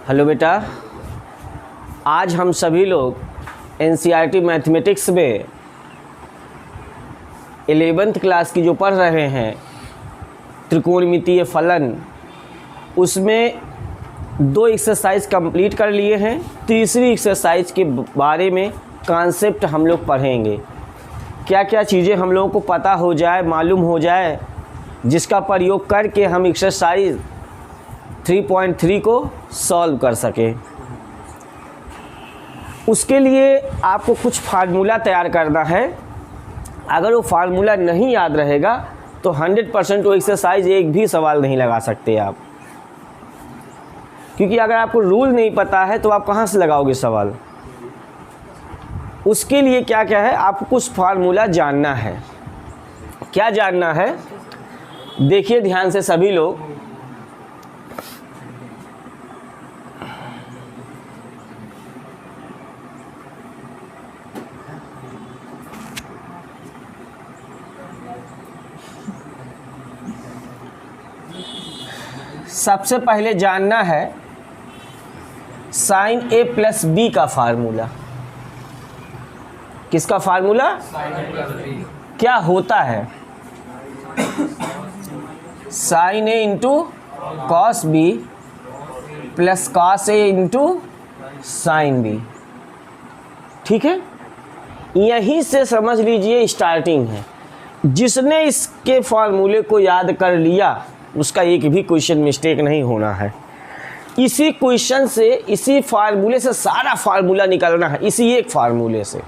Hello बेटा, आज हम सभी लोग एनसीईआरटी मैथमेटिक्स में 11th क्लास की जो पढ़ रहे हैं त्रिकोणमितीय फलन, उसमें 2 एक्सरसाइज कंप्लीट कर लिए हैं। तीसरी एक्सरसाइज के बारे में कॉन्सेप्ट हम लोग पढ़ेंगे। क्या क्या चीज़ें हम लोगों को पता हो जाए, मालूम हो जाए, जिसका प्रयोग करके हम एक्सरसाइज 3.3 को सॉल्व कर सकें। उसके लिए आपको कुछ फार्मूला तैयार करना है। अगर वो फार्मूला नहीं याद रहेगा तो 100% वो एक्सरसाइज एक भी सवाल नहीं लगा सकते आप, क्योंकि अगर आपको रूल नहीं पता है तो आप कहाँ से लगाओगे सवाल। उसके लिए क्या क्या है, आपको कुछ फार्मूला जानना है। क्या जानना है, देखिए ध्यान से सभी लोग। सबसे पहले जानना है साइन ए प्लस बी का फार्मूला। किसका फार्मूला? क्या होता है? Sine A into cos B plus cos A into sine B. ठीक है, यहीं से समझ लीजिए स्टार्टिंग है। जिसने इसके फार्मूले को याद कर लिया उसका एक भी क्वेश्चन मिस्टेक नहीं होना है। इसी क्वेश्चन से, इसी फार्मूले से सारा फार्मूला निकालना है, इसी एक फार्मूले से।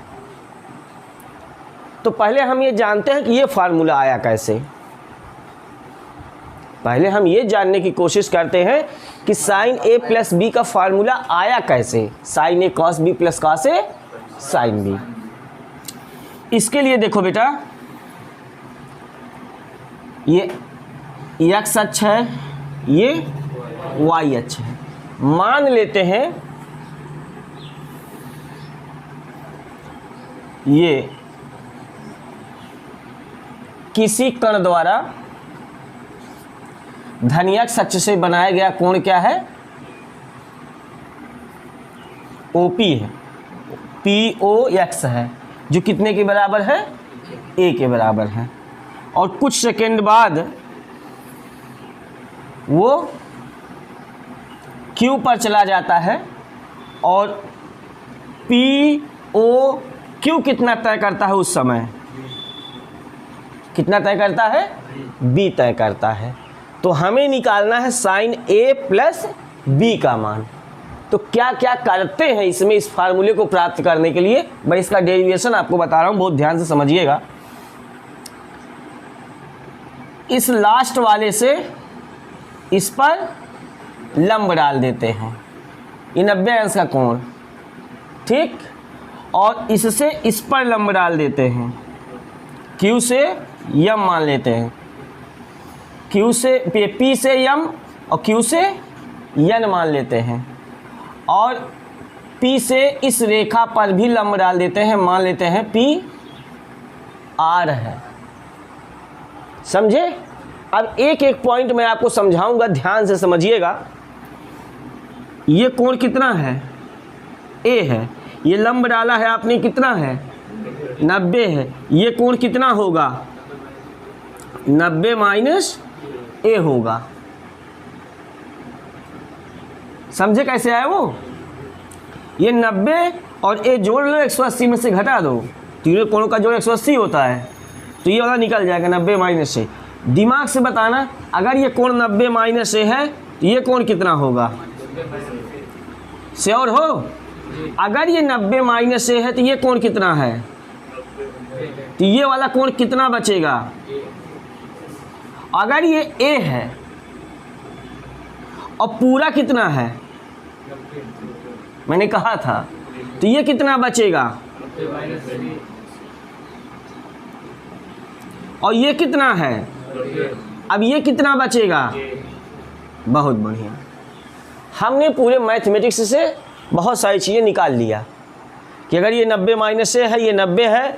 तो पहले हम ये जानते हैं कि ये फार्मूला आया कैसे। पहले हम ये जानने की कोशिश करते हैं कि साइन ए प्लस बी का फार्मूला आया कैसे। साइन ए कॉस बी प्लस कॉस ए साइन बी। इसके लिए देखो बेटा, ये एक्स अक्ष है, ये वाई अक्ष है। मान लेते हैं ये किसी कण द्वारा धन्यक्ष अक्ष से बनाया गया कोण क्या है? ओपी है, POX है, जो कितने के बराबर है? A के बराबर है। और कुछ सेकेंड बाद वो Q पर चला जाता है और POQ कितना तय करता है उस समय? कितना तय करता है? B तय करता है। तो हमें निकालना है साइन A प्लस B का मान। तो क्या क्या करते हैं इसमें, इस फार्मूले को प्राप्त करने के लिए? मैं इसका डेरिवेशन आपको बता रहा हूँ, बहुत ध्यान से समझिएगा। इस लास्ट वाले से इस पर लंब डाल देते हैं, ये 90 अंश का कोण, ठीक। और इससे इस पर लंब डाल देते हैं, Q से यम मान लेते हैं, Q से P से यम और Q से यन मान लेते हैं। और P से इस रेखा पर भी लंब डाल देते हैं, मान लेते हैं P R है। समझे? अब एक एक पॉइंट मैं आपको समझाऊंगा, ध्यान से समझिएगा। ये कोण कितना है? A है। ये लंब डाला है आपने, कितना है? 90 है। ये कोण कितना होगा? 90 माइनस A होगा। समझे कैसे आया वो? ये 90 और A जोड़ लो, 180 में से घटा दो। तीनों कोणों का जोड़ 180 होता है, तो ये वाला निकल जाएगा 90 माइनस A। दिमाग से बताना, अगर ये कोण 90 माइनस A है तो ये कोण कितना होगा? श्योर हो? अगर ये 90 माइनस A है तो ये कोण कितना है? तो ये वाला कोण कितना बचेगा? अगर ये A है और पूरा कितना है? मैंने कहा था, तो ये कितना बचेगा? और ये कितना है? अब ये कितना बचेगा? बहुत बढ़िया। हमने पूरे मैथमेटिक्स से बहुत सारी चीज़ें निकाल लिया कि अगर ये 90 माइनस A है, ये 90 है,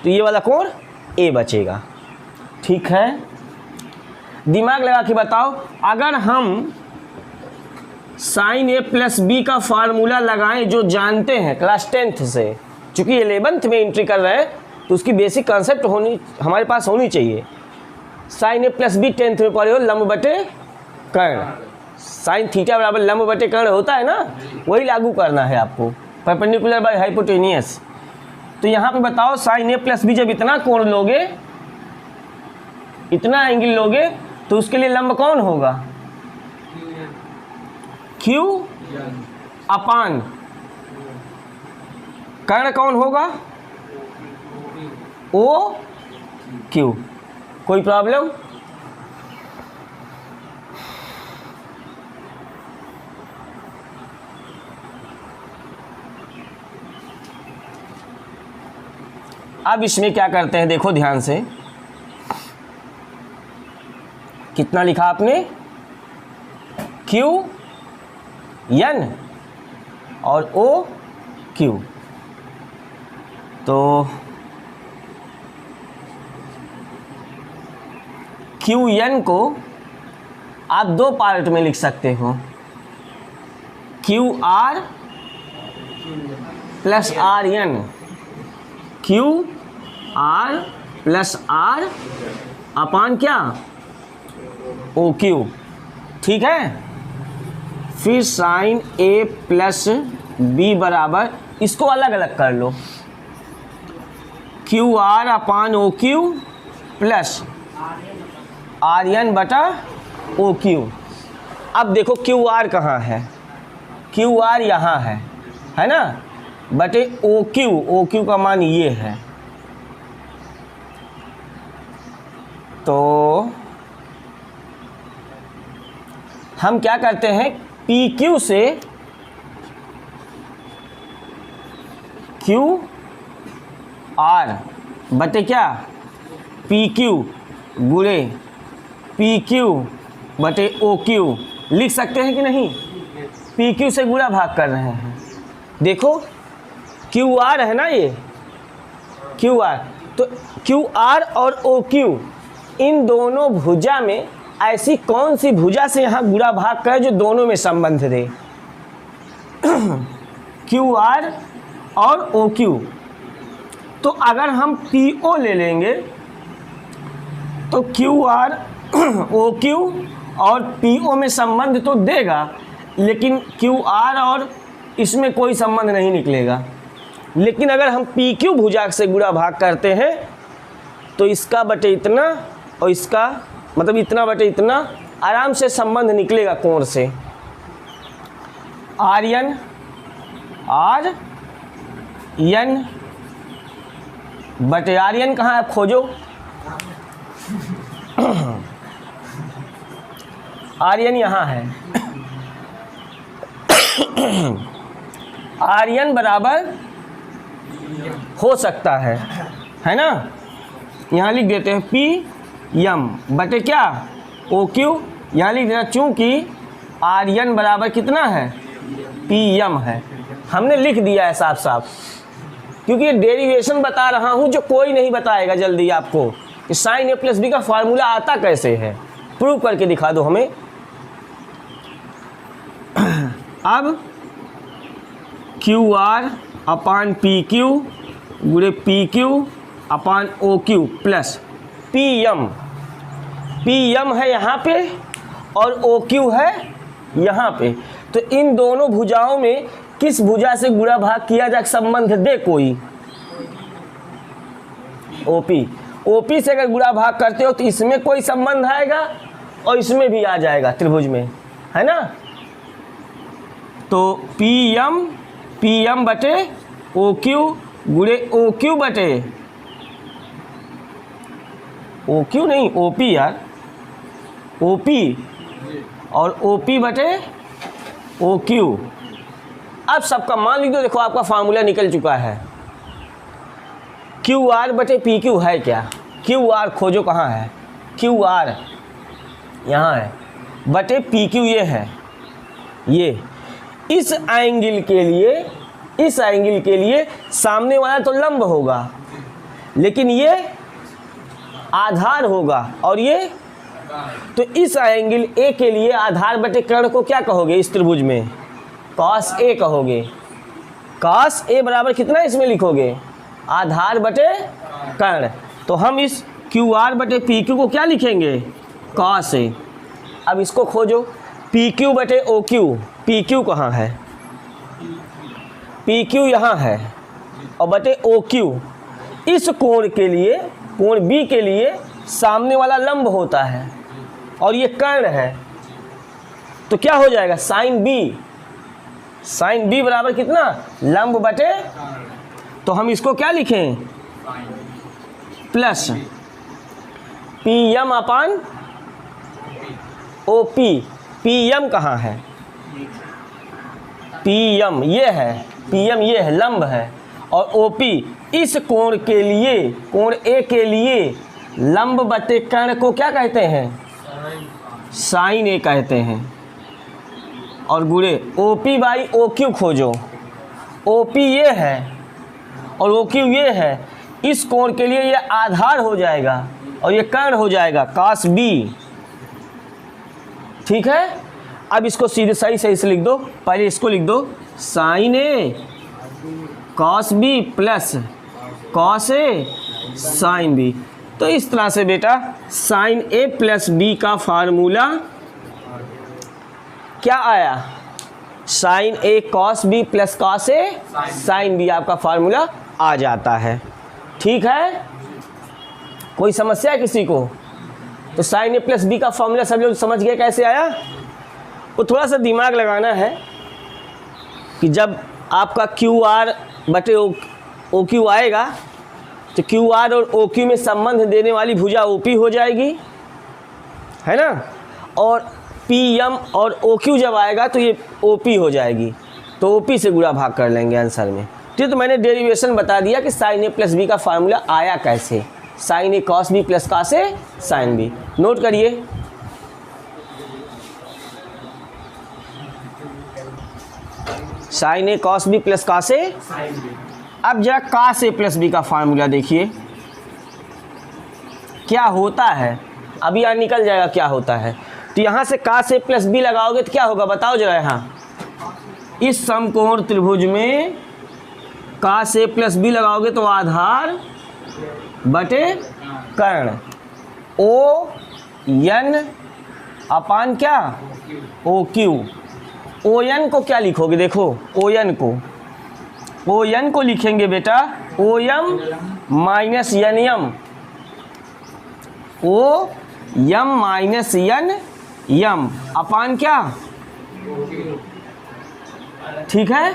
तो ये वाला कोण A बचेगा। ठीक है, दिमाग लगा के बताओ, अगर हम साइन ए प्लस बी का फार्मूला लगाएं जो जानते हैं क्लास 10th से, चूंकि 11th में एंट्री कर रहे हैं तो उसकी बेसिक कॉन्सेप्ट हमारे पास होनी चाहिए। Sign A plus B 10th में पढ़े हो, लंब बटे कर्ण, साइन थीटा बराबर लंब बटे कर्ण होता है ना, वही लागू करना है आपको, परपेंडिकुलर बाय हाइपोटेनियस। तो यहाँ पे बताओ साइन ए प्लस बी जब इतना कोण लोगे, इतना एंगल लोगे, तो उसके लिए लंब कौन होगा? क्यू अपान कर्ण कौन होगा? O Q. कोई प्रॉब्लम? अब इसमें क्या करते हैं देखो ध्यान से, कितना लिखा आपने? क्यू एन और ओ क्यू। तो क्यू एन को आप दो पार्ट में लिख सकते हो, Q R plus R N, Q R plus R upon क्या? O Q. ठीक है, फिर साइन ए प्लस बी बराबर, इसको अलग अलग कर लो, Q R upon O Q plus R N बटा ओ क्यू। अब देखो क्यू आर कहाँ है? क्यू आर यहाँ है ना, बटे ओ क्यू का मान ये है। तो हम क्या करते हैं, पी क्यू से क्यू आर बटे क्या? पी क्यू गुणे पी क्यू बटे ओ क्यू लिख सकते हैं कि नहीं? पी क्यू से गुणा भाग कर रहे हैं। देखो क्यू आर है ना, ये क्यू आर, तो क्यू आर और ओ क्यू इन दोनों भुजा में ऐसी कौन सी भुजा से यहाँ गुणा भाग करे जो दोनों में संबंध दे? क्यू आर और ओ क्यू। तो अगर हम पी ओ ले लेंगे तो क्यू आर ओ क्यू और पी ओ में संबंध तो देगा, लेकिन क्यू आर और इसमें कोई संबंध नहीं निकलेगा। लेकिन अगर हम पी क्यू भुजा से गुणा भाग करते हैं तो इसका बटे इतना और इसका मतलब इतना बटे इतना आराम से संबंध निकलेगा कोण से। आर एन बटे आर एन कहाँ है? आप खोजो। आर एन यहाँ है। आर एन बराबर हो सकता है ना, यहाँ लिख देते हैं पी यम बटे क्या? O Q. यहाँ लिख देना चूंकि आर एन बराबर कितना है? पी यम है। हमने लिख दिया है साफ साफ, क्योंकि ये डेरिवेशन बता रहा हूँ जो कोई नहीं बताएगा जल्दी आपको कि साइन ए प्लस बी का फार्मूला आता कैसे है। प्रूव करके दिखा दो हमें। अब Q R upon P Q गुणे P Q upon O Q plus P M है यहाँ पे और ओ क्यू है यहाँ पे। तो इन दोनों भुजाओं में किस भुजा से गुणा भाग किया जाए संबंध दे कोई? ओपी। ओपी से अगर गुणा भाग करते हो तो इसमें कोई संबंध आएगा और इसमें भी आ जाएगा त्रिभुज में, है ना। तो पी एम बटे ओ क्यू गुणे ओ क्यू बटे ओ क्यू नहीं ओ पी यार, ओ पी और ओ पी बटे ओ क्यू। अब सबका मान लिख दो। देखो आपका फार्मूला निकल चुका है। क्यू आर बटे पी क्यू है क्या? क्यू आर खोजो कहाँ है? क्यू आर यहाँ है बटे पी क्यू ये है। ये इस एंगल के लिए सामने वाला तो लंब होगा, लेकिन ये आधार होगा और ये तो इस एंगल ए के लिए आधार बटे कर्ण को क्या कहोगे इस त्रिभुज में? कॉस ए कहोगे। कॉस ए बराबर कितना इसमें लिखोगे? आधार बटे कर्ण। तो हम इस क्यू आर बटे पी क्यू को क्या लिखेंगे? Cos A. अब इसको खोजो, पी क्यू बटे ओ क्यू। पी क्यू कहाँ है? पी क्यू यहाँ है और बटे ओ क्यू। इस कोण के लिए, कोण बी के लिए सामने वाला लंब होता है और ये कर्ण है, तो क्या हो जाएगा? Sine B. साइन बी बराबर कितना? लंब बटे, तो हम इसको क्या लिखें? Plus P M upon O P. P M कहाँ है? पी एम ये है, पी एम ये है, लंब है, और ओ पी इस कोण के लिए, कोण ए के लिए लंब बटे कर्ण को क्या कहते हैं? साइन ए कहते हैं। और गुणे O P by O Q खोजो। ओ पी ये है और ओ क्यू ये है। इस कोण के लिए ये आधार हो जाएगा और ये कर्ण हो जाएगा कॉस बी। ठीक है, अब इसको सीधे सही से लिख दो। पहले इसको लिख दो, साइन ए कॉस बी प्लस कॉस ए साइन बी। तो इस तरह से बेटा साइन ए प्लस बी का फार्मूला क्या आया? साइन ए कॉस बी प्लस कॉस ए साइन बी आपका फार्मूला आ जाता है। ठीक है, कोई समस्या है किसी को? तो साइन ए प्लस बी का फार्मूला सब लोग समझ गए कैसे आया? वो थोड़ा सा दिमाग लगाना है कि जब आपका क्यू आर बटे ओ क्यू आएगा तो क्यू आर और ओ क्यू में संबंध देने वाली भुजा ओ पी हो जाएगी, है ना? और पी एम और ओ क्यू जब आएगा तो ये ओ पी हो जाएगी, तो ओ पी से गुणा भाग कर लेंगे आंसर में। ठीक, तो मैंने डेरिवेशन बता दिया कि साइन ए प्लस बी का फार्मूला आया कैसे। साइन ए कॉस बी प्लस कॉस ए साइन बी। नोट करिए, साइन ए कॉस बी प्लस कॉस ए। अब जरा कॉस ए प्लस बी का फार्मूला देखिए क्या होता है। अभी यहाँ निकल जाएगा क्या होता है। तो यहाँ से कॉस ए प्लस बी लगाओगे तो क्या होगा बताओ जरा। यहाँ इस समकोण त्रिभुज में कॉस ए प्लस बी लगाओगे तो आधार बटे कर्ण ओ एन अपान क्या? O Q. ओ एन को क्या लिखोगे? देखो ओ एन को लिखेंगे बेटा O M minus N M. O M minus N M upon क्या? ठीक है,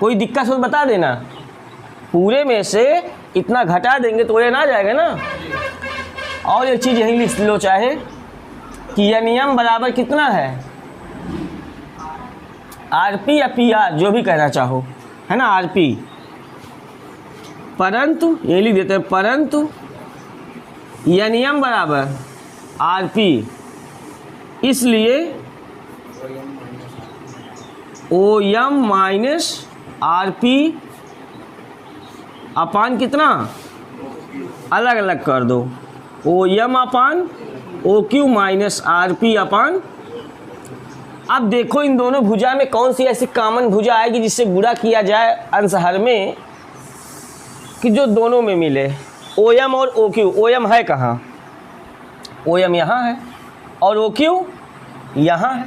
कोई दिक्कत हो बता देना। पूरे में से इतना घटा देंगे तो ये ना जाएगा ना। और एक चीज़ यही लिख लो चाहे कि एन एम बराबर कितना है? आर पी या पी आर जो भी कहना चाहो, है ना, आर पी। परंतु ये लिख देते हैं, परंतु एन एम बराबर आर पी, इसलिए O M minus R P upon कितना? अलग अलग कर दो। O M upon O Q minus R P upon. अब देखो इन दोनों भुजा में कौन सी ऐसी कॉमन भुजा आएगी जिससे गुणा किया जाए अंशहर में कि जो दोनों में मिले। ओ एम और ओ क्यू। ओ एम है कहाँ? ओ एम यहाँ है और ओ क्यू यहाँ है।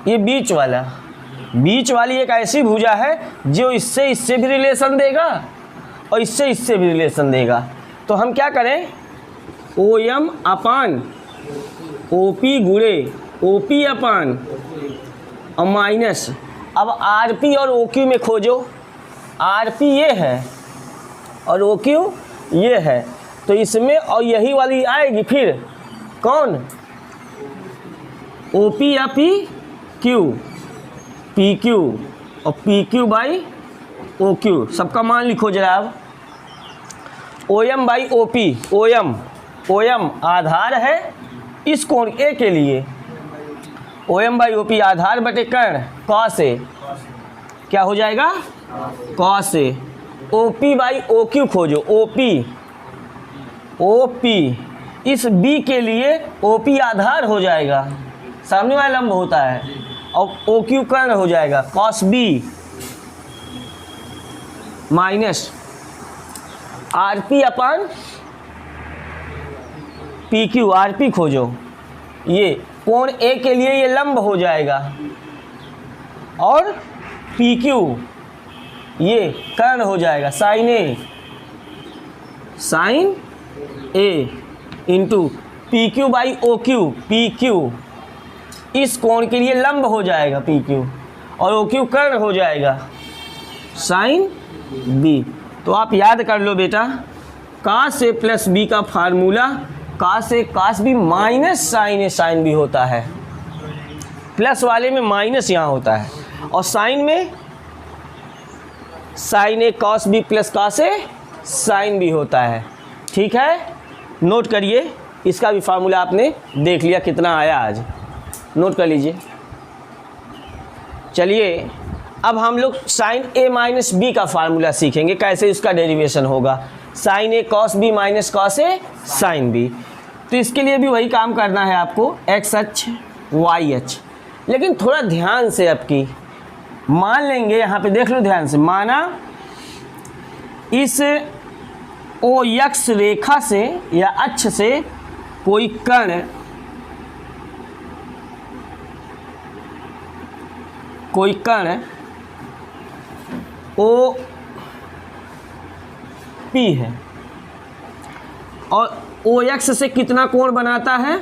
ये बीच वाली एक ऐसी भुजा है जो इससे भी रिलेशन देगा और इससे भी रिलेशन देगा। तो हम क्या करें? ओ एम अपान ओ पी गुणे ओ पी अपान और माइनस। अब आर पी और ओ क्यू में खोजो। आर पी ये है और ओ क्यू ये है, तो इसमें और यही वाली आएगी फिर कौन? ओ पी या पी क्यू, पी क्यू और P Q by O Q. सबका मान लिखो जरा। अब O M by O P. O M आधार है इस कोण ए के लिए। O M by O P आधार बटे कर्ण कॉस ए क्या हो जाएगा? Cos A. O P by O Q खोजो। ओ पी इस बी के लिए OP आधार हो जाएगा, सामने वाला लंब होता है, और OQ कर्ण हो जाएगा, cos B माइनस RP अपन PQ, RP खोजो, ये कोण A के लिए ये लंब हो जाएगा, और PQ ये कर्ण हो जाएगा, sin A into PQ by OQ, PQ इस कोण के लिए लंब हो जाएगा PQ, और OQ कर्ण हो जाएगा sin B। तो आप याद कर लो बेटा, cos A प्लस B का formula cos A cos B minus sin A sin B होता है, प्लस वाले में माइनस यहाँ होता है, और साइन में sin A cos B plus cos A sin B होता है। ठीक है, नोट करिए, इसका भी फार्मूला आपने देख लिया कितना आया आज, नोट कर लीजिए। चलिए अब हम लोग sin A माइनस B का फार्मूला सीखेंगे, कैसे इसका डेरिवेशन होगा, sin A cos B minus cos A sin B। तो इसके लिए भी वही काम करना है आपको, x अक्ष y अक्ष, लेकिन थोड़ा ध्यान से आपकी मान लेंगे, यहाँ पे देख लो ध्यान से, माना इस OX रेखा से या अक्ष से कोई कण OP है, और OX से कितना कोण बनाता है,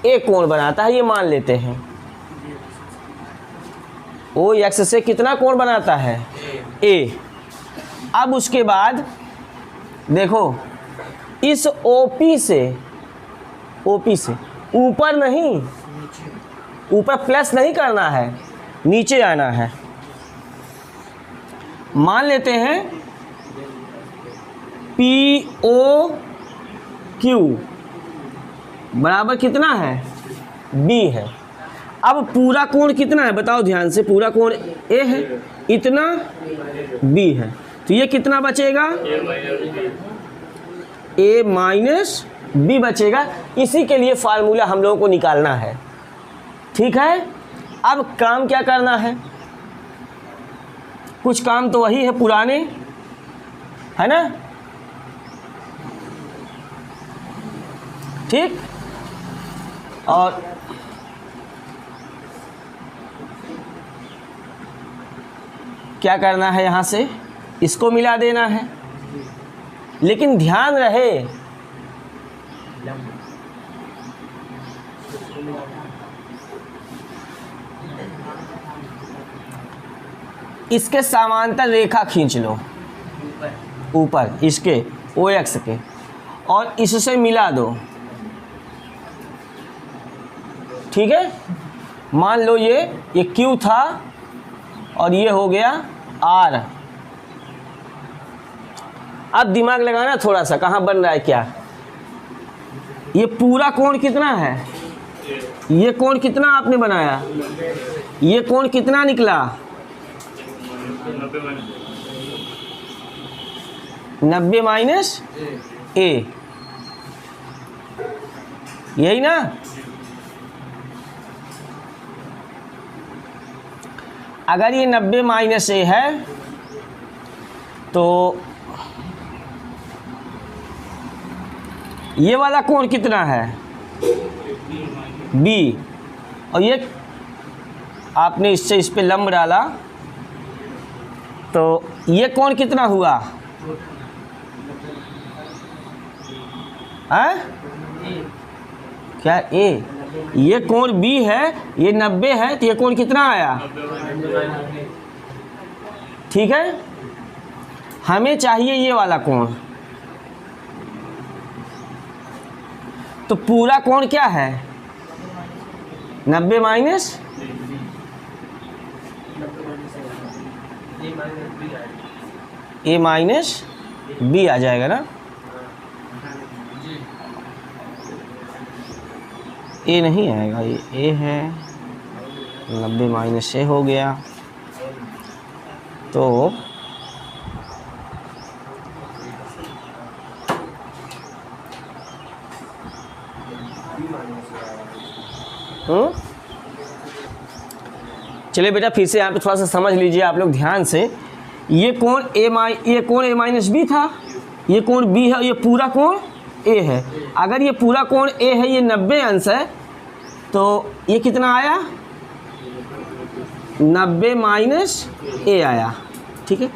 A कोण बनाता है, ये मान लेते हैं। OX से कितना कोण बनाता है, A। अब उसके बाद देखो, इस OP से ऊपर नहीं, ऊपर प्लस नहीं करना है, नीचे आना है। मान लेते हैं POQ बराबर कितना है, B है। अब पूरा कोण कितना है बताओ ध्यान से, पूरा कोण A है, इतना B है, तो ये कितना बचेगा, A माइनस B बचेगा। इसी के लिए फार्मूला हम लोगों को निकालना है। ठीक है, अब काम क्या करना है, कुछ काम तो वही है पुराने, है ना। ठीक, और क्या करना है, यहाँ से इसको मिला देना है, लेकिन ध्यान रहे इसके समांतर रेखा खींच लो ऊपर, इसके OX के, और इससे मिला दो। ठीक है, मान लो ये Q था और ये हो गया R। अब दिमाग लगाना थोड़ा सा, कहाँ बन रहा है क्या, ये पूरा कोण कितना है, ये कोण कितना आपने बनाया, ये कोण कितना निकला, 90 माइनस A, यही ना। अगर ये 90 माइनस A है तो ये वाला कोण कितना है, B, और ये आपने इससे इस पे लंब डाला तो ये कोण कितना हुआ, है क्या A, ये कोण B है, ये 90 है, तो ये कोण कितना आया, ठीक है। हमें चाहिए ये वाला कोण, तो पूरा कोण क्या है, 90 माइनस A माइनस B आ जाएगा ना, A नहीं आएगा, ये A है, 90 माइनस A हो गया, तो चलिए बेटा फिर से यहाँ पे थोड़ा सा समझ लीजिए आप लोग ध्यान से। ये कोण ए माइनस बी था, ये कोण बी है, ये पूरा कोण ए है। अगर ये पूरा कोण ए है, ये 90 अंश है, तो ये कितना आया 90 माइनस ए आया। ठीक है,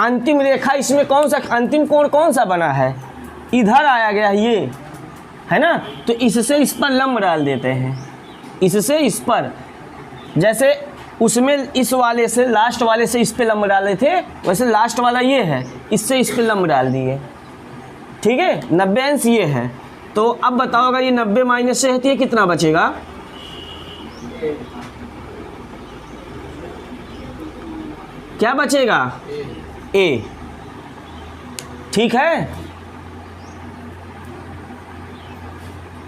अंतिम रेखा इसमें कौन सा अंतिम कोण कौन सा बना है, इधर आया गया ये है ना, तो इससे इस पर लंब डाल देते हैं, इससे इस पर, जैसे उसमें इस वाले से लास्ट वाले से इस पे लंब डाले थे, वैसे लास्ट वाला ये है, इससे इस पे लंब डाल दिए। ठीक है, 90 अंश ये है। तो अब बताओ अगर ये 90 माइनस से है तो ये कितना बचेगा, क्या बचेगा ए। ठीक है,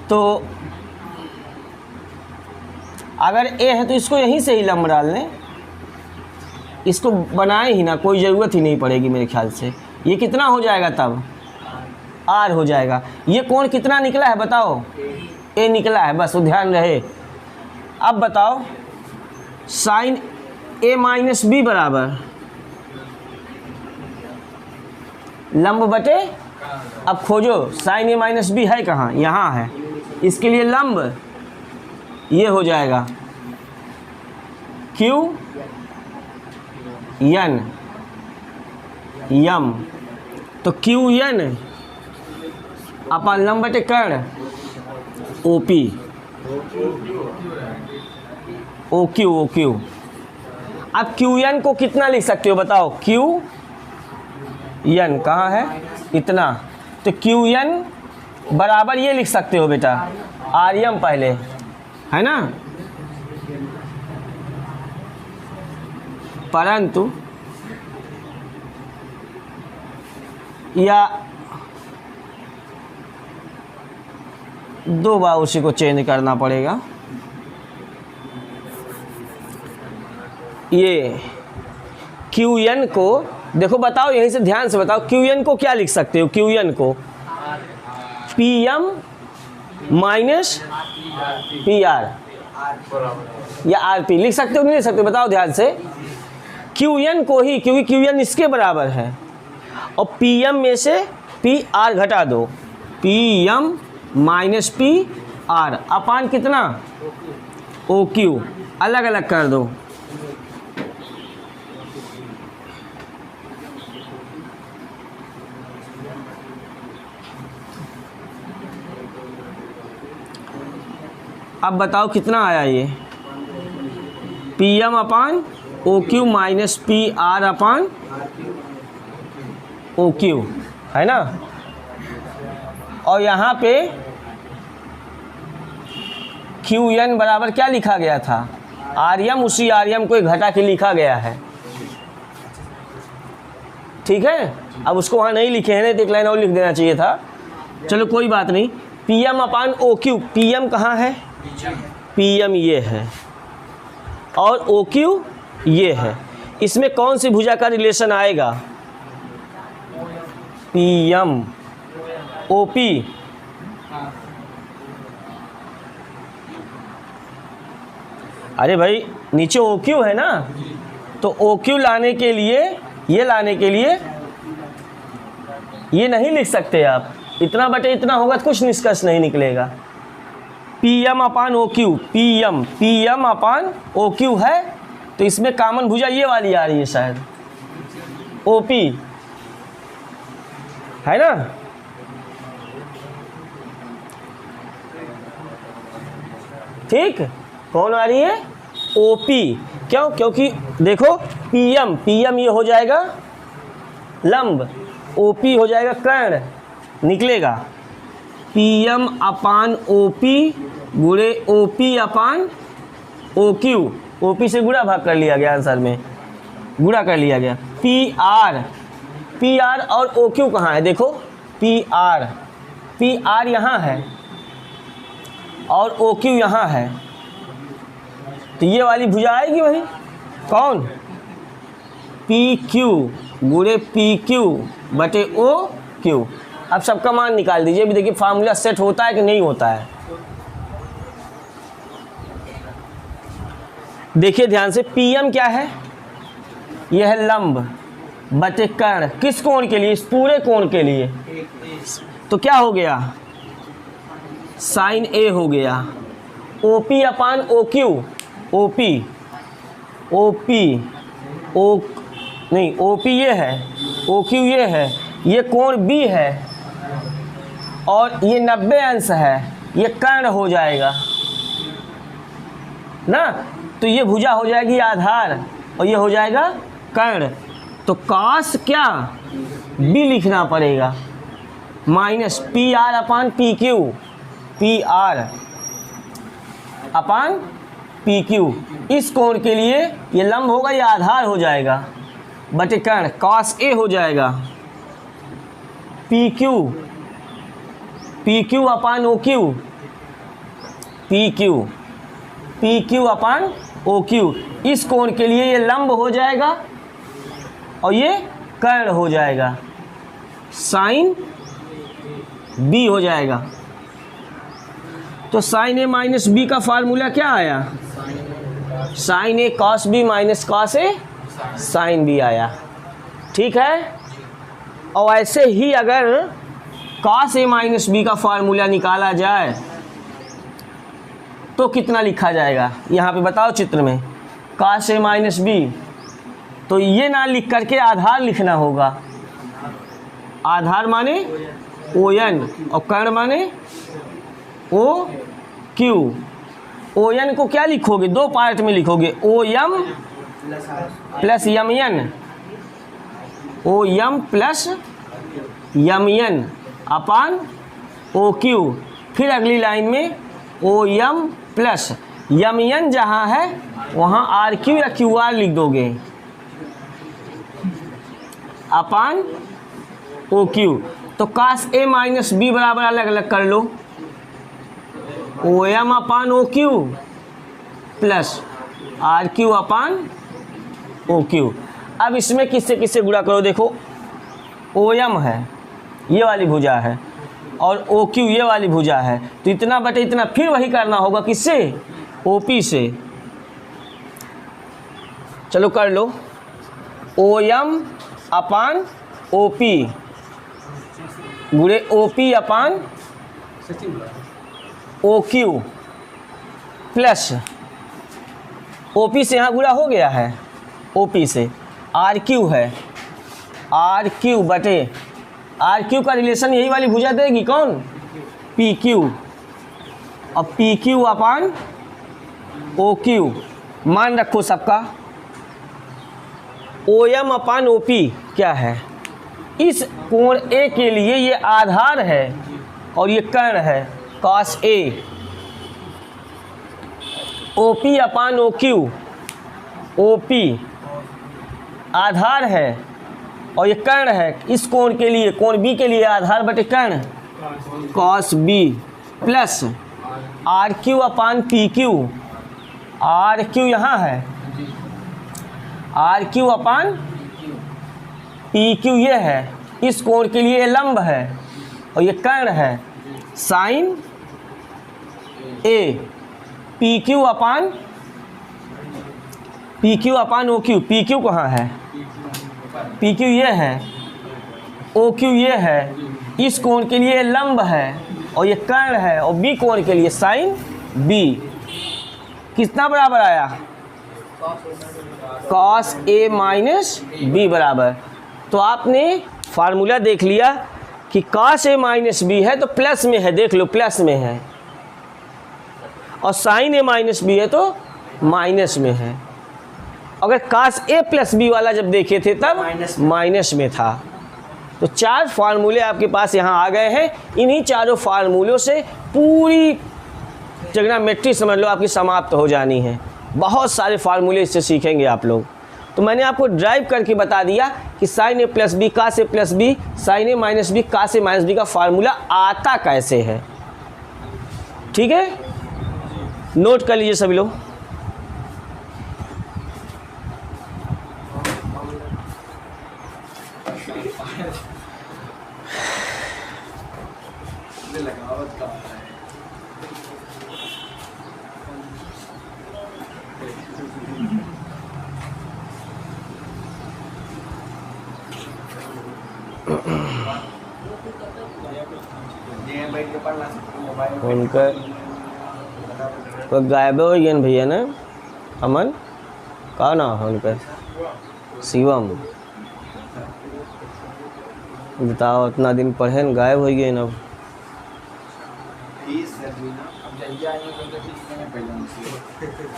तो अगर ए है तो इसको यहीं से ही लंब डाल लें, इसको बनाए ही ना, कोई ज़रूरत ही नहीं पड़ेगी मेरे ख्याल से। ये कितना हो जाएगा तब, आर हो जाएगा। ये कोण कितना निकला है बताओ, ए निकला है, बस वो ध्यान रहे। अब बताओ साइन ए माइनस बी बराबर लंब बटे, अब खोजो साइन ए माइनस बी है कहाँ, यहाँ है, इसके लिए लंब ये हो जाएगा क्यू एन यम, तो क्यू एन अपन लंब बटे कर्ण ओ पी ओ क्यू। अब क्यू एन को कितना लिख सकते हो बताओ, क्यू एन कहाँ है, इतना, तो क्यू एन बराबर ये लिख सकते हो बेटा आर एम पहले, है ना, परंतु या दो बार उसी को चेंज करना पड़ेगा। ये क्यू एन को देखो, बताओ यहीं से ध्यान से बताओ, क्यू एन को क्या लिख सकते हो, क्यू एन को P M minus P R या आर पी लिख सकते हो नहीं लिख सकते, बताओ ध्यान से। क्यू एन को ही, क्योंकि क्यू एन इसके बराबर है, और पी एम में से पी आर घटा दो, P M minus P R upon कितना ओ क्यू, अलग अलग कर दो। अब बताओ कितना आया ये, P M upon O Q minus P R upon O Q, है ना। और यहाँ पे क्यू एन बराबर क्या लिखा गया था, आर एम, उसी आर एम को घटा के लिखा गया है। ठीक है, अब उसको वहाँ नहीं लिखे हैं, नहीं तो एक लाइन और लिख देना चाहिए था, चलो कोई बात नहीं। P M upon O Q, P M कहाँ है, पी एम ये है और ओ क्यू ये है, इसमें कौन सी भुजा का रिलेशन आएगा, पी एम ओ पी, अरे भाई नीचे ओ क्यू है ना, तो ओ क्यू लाने के लिए, ये लाने के लिए ये नहीं लिख सकते आप, इतना बटे इतना होगा तो कुछ निष्कर्ष नहीं निकलेगा। P M upon O Q, P M upon O Q है, तो इसमें कॉमन भुजा ये वाली आ रही है शायद, ओ पी, है ना। ठीक, कौन आ रही है, ओ पी, क्यों, क्योंकि देखो पी एम ये हो जाएगा लंब, ओ पी हो जाएगा कर्ण, निकलेगा P M upon O P गुणे O P upon O Q, O P से गुणा भाग कर लिया गया, आंसर में गुणा कर लिया गया। पी आर और ओ क्यू कहाँ है, देखो पी आर यहाँ है और ओ क्यू यहाँ है, तो ये वाली भुजा आएगी वही, कौन, पी क्यू गुणे पी क्यू बटे ओ क्यू। अब सबका मान निकाल दीजिए, भी देखिए फार्मूला सेट होता है कि नहीं होता है। देखिए ध्यान से, PM क्या है, यह है लंब बटे कर्ण, किस कोण के लिए, इस पूरे कोण के लिए, तो क्या हो गया, साइन A हो गया। OP अपान OQ, OP ये है, OQ ये है, ये कोण B है और ये 90 अंश है, ये कर्ण हो जाएगा ना, तो ये भुजा हो जाएगी आधार और ये हो जाएगा कर्ण। तो कॉस क्या, B लिखना पड़ेगा, माइनस PR अपान PQ, PR अपान PQ, इस कोण के लिए ये लंब होगा, ये आधार हो जाएगा, बटे कर्ण कॉस A हो जाएगा, PQ upon OQ, PQ upon OQ, इस कोण के लिए ये लंब हो जाएगा और ये कर्ण हो जाएगा, साइन B हो जाएगा। तो साइन A माइनस B का फार्मूला क्या आया, sine A cos B minus cos A sine B आया, ठीक है। और ऐसे ही अगर कॉस A माइनस B का फार्मूला निकाला जाए तो कितना लिखा जाएगा, यहाँ पे बताओ चित्र में, कॉस A माइनस B, तो ये ना लिख करके आधार लिखना होगा, आधार माने ON और कर्ण माने OQ। ON को क्या लिखोगे, दो पार्ट में लिखोगे, OM plus MN, OM plus MN अपान OQ, फिर अगली लाइन में OM प्लस MN जहाँ है वहाँ RQ या QR लिख दोगे अपान OQ। तो cos A माइनस B बराबर अलग अलग कर लो, OM अपान OQ प्लस RQ अपान OQ। अब इसमें किससे किससे गुणा करो, देखो OM है, ये वाली भुजा है, और OQ ये वाली भुजा है, तो इतना बटे इतना, फिर वही करना होगा किससे, OP से। चलो कर लो, OM अपान OP गुणे OP अपान OQ प्लस OP से यहाँ गुणा हो गया है, OP से RQ है, RQ बटे RQ का रिलेशन यही वाली भुजा देगी कौन, PQ, और PQ अपान OQ, मान रखो सबका, OM अपान OP क्या है, इस कोण A के लिए ये आधार है और ये कर्ण है cos A, OP upon OQ, OP आधार है और ये कर्ण है, इस कोण के लिए, कोण B के लिए आधार बटे कर्ण cos B प्लस RQ अपान PQ, RQ यहाँ है, RQ अपान PQ ये है, इस कोण के लिए लंब है और ये कर्ण है, sine A, PQ upon OQ, PQ कहाँ है, PQ ये है, OQ ये है, इस कोण के लिए लंब है और ये कर्ण है, और B कोण के लिए साइन B, कितना बराबर आया, cos A माइनस B बराबर। तो आपने फार्मूला देख लिया कि cos A माइनस B है तो प्लस में है, देख लो प्लस में है, और sin A माइनस B है तो माइनस में है। अगर cos A प्लस B वाला जब देखे थे तब माइनस में था। तो चार फार्मूले आपके पास यहाँ आ गए हैं, इन्हीं चारों फार्मूलों से पूरी ट्रिग्नोमेट्री समझ लो आपकी समाप्त हो जानी है। बहुत सारे फार्मूले इससे सीखेंगे आप लोग। तो मैंने आपको ड्राइव करके बता दिया कि साइन ए प्लस बी का से प्लस बी, साइन ए माइनस बी का से माइनस बी का फार्मूला आता कैसे है। ठीक है, नोट कर लीजिए सभी लोग। उनका तो गायब हो गए भैया ना, अमन का ना है उनका, शिवम। बताओ इतना दिन पढ़े न गायब हो गए न।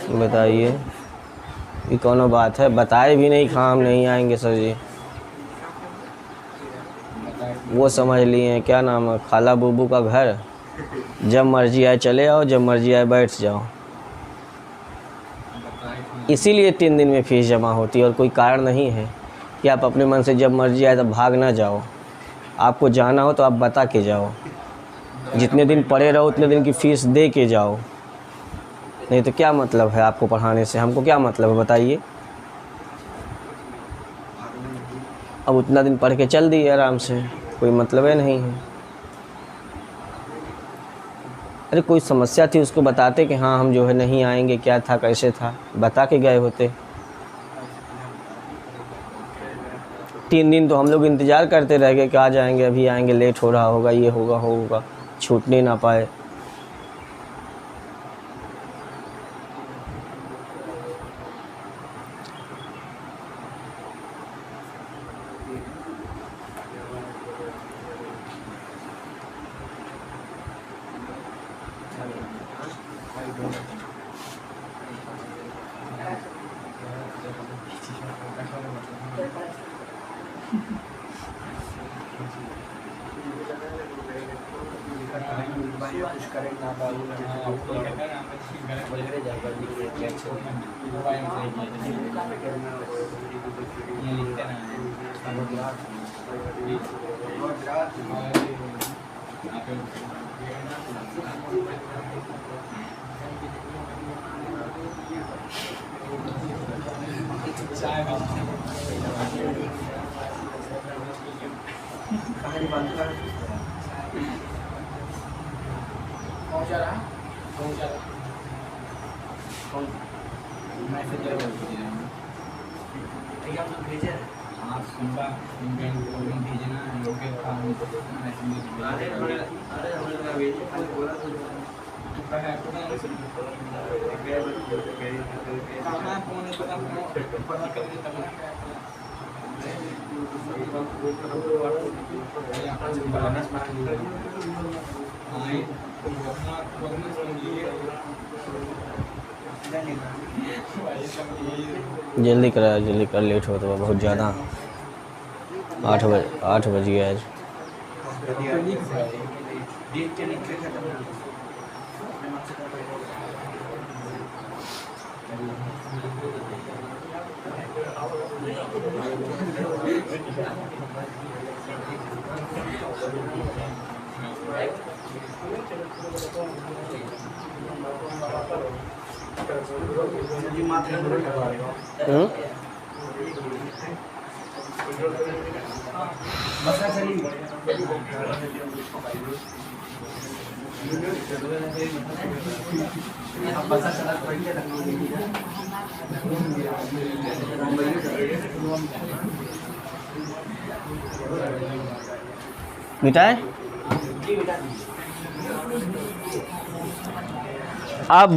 अब बताइए ये कौन बात है, बताए भी नहीं खा हम नहीं आएंगे सर जी। वो समझ लिए हैं क्या नाम है, खाला बुबू का घर, जब मर्जी आए चले आओ, जब मर्जी आए बैठ जाओ। इसीलिए 3 दिन में फ़ीस जमा होती है और कोई कारण नहीं है कि आप अपने मन से जब मर्जी आए तब भाग ना जाओ। आपको जाना हो तो आप बता के जाओ, जितने दिन पढ़े रहो उतने दिन की फ़ीस दे के जाओ, नहीं तो क्या मतलब है आपको पढ़ाने से, हमको क्या मतलब है बताइए। अब उतना दिन पढ़ के चल दिए आराम से, कोई मतलब है नहीं है। अरे कोई समस्या थी उसको बताते कि हाँ हम जो है नहीं आएंगे, क्या था कैसे था, बता के गए होते। 3 दिन तो हम लोग इंतज़ार करते रह गए कि आ जाएंगे, अभी आएंगे, लेट हो रहा होगा, ये होगा, छूटने ना पाए। जल्दी करा, जल्दी कर, लेट हो तो बहुत ज़्यादा। 8 बज गया आज। मिटाए अब